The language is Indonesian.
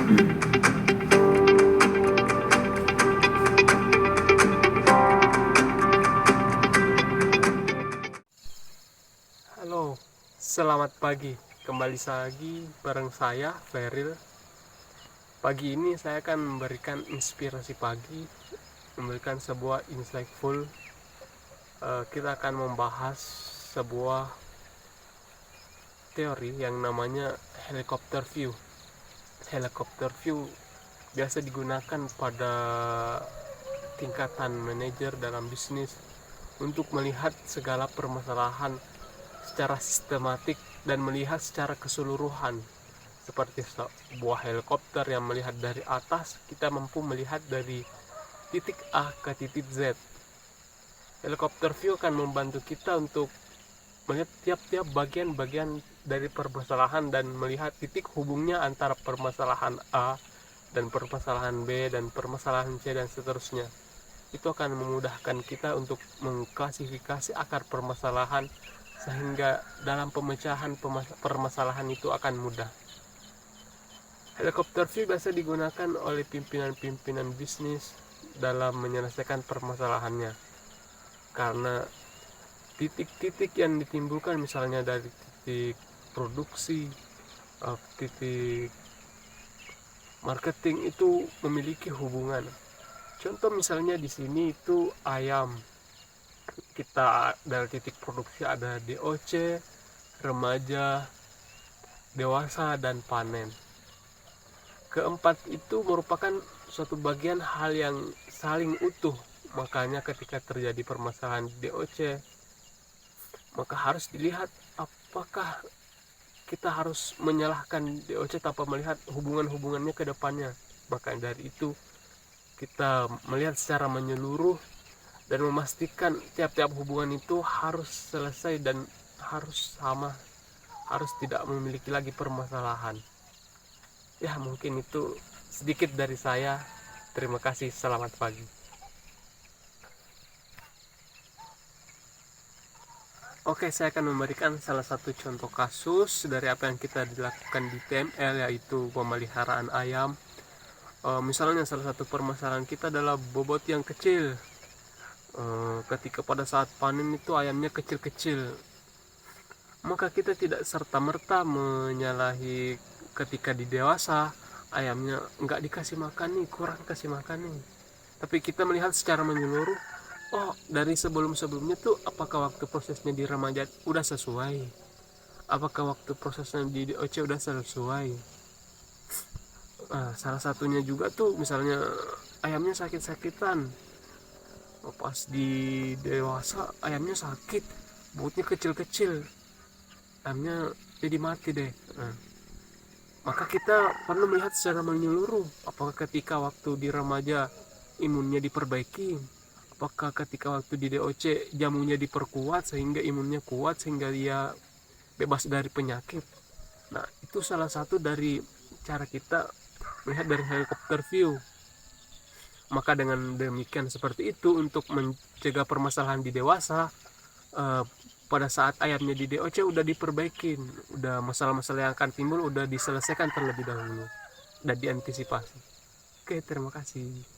Halo, selamat pagi. Kembali lagi bareng saya, Feril. Pagi ini saya akan memberikan inspirasi pagi, memberikan sebuah insightful. Kita akan membahas sebuah teori yang namanya helicopter view. Helicopter view biasa digunakan pada tingkatan manajer dalam bisnis untuk melihat segala permasalahan secara sistematik dan melihat secara keseluruhan. Seperti sebuah helikopter yang melihat dari atas, kita mampu melihat dari titik A ke titik Z. Helikopter view akan membantu kita untuk melihat tiap-tiap bagian-bagian dari permasalahan dan melihat titik hubungnya antara permasalahan A dan permasalahan B dan permasalahan C dan seterusnya. Itu akan memudahkan kita untuk mengklasifikasi akar permasalahan sehingga dalam pemecahan permasalahan itu akan mudah. Helicopter view biasa digunakan oleh pimpinan-pimpinan bisnis dalam menyelesaikan permasalahannya, karena titik-titik yang ditimbulkan misalnya dari titik produksi, titik marketing itu memiliki hubungan. Contoh misalnya di sini itu ayam. Kita dari titik produksi ada DOC, remaja, dewasa, dan panen. Keempat itu merupakan suatu bagian hal yang saling utuh. Makanya ketika terjadi permasalahan di DOC, maka harus dilihat apakah kita harus menyalahkan DOC tanpa melihat hubungan-hubungannya ke depannya. Maka dari itu kita melihat secara menyeluruh dan memastikan tiap-tiap hubungan itu harus selesai dan harus sama, harus tidak memiliki lagi permasalahan. Ya, mungkin itu sedikit dari saya. Terima kasih, selamat pagi. Oke, saya akan memberikan salah satu contoh kasus dari apa yang kita dilakukan di TML, yaitu pemeliharaan ayam. Misalnya salah satu permasalahan kita adalah bobot yang kecil. Ketika pada saat panen itu ayamnya kecil-kecil, maka kita tidak serta-merta menyalahi ketika di dewasa ayamnya nggak dikasih makan nih, kurang kasih makan nih. Tapi kita melihat secara menyeluruh, oh dari sebelum-sebelumnya tuh apakah waktu prosesnya di remaja udah sesuai, apakah waktu prosesnya di DOC udah sesuai. Salah satunya juga tuh misalnya ayamnya sakit-sakitan, pas di dewasa ayamnya sakit, bobotnya kecil-kecil, ayamnya jadi mati deh. Maka kita perlu melihat secara menyeluruh, apakah ketika waktu di remaja imunnya diperbaiki, apakah ketika waktu di DOC jamunya diperkuat sehingga imunnya kuat sehingga dia bebas dari penyakit. Nah, itu salah satu dari cara kita melihat dari helicopter view. Maka dengan demikian seperti itu, untuk mencegah permasalahan di dewasa, pada saat ayamnya di DOC udah diperbaikin, udah masalah-masalah yang akan timbul udah diselesaikan terlebih dahulu dan diantisipasi. Oke, terima kasih.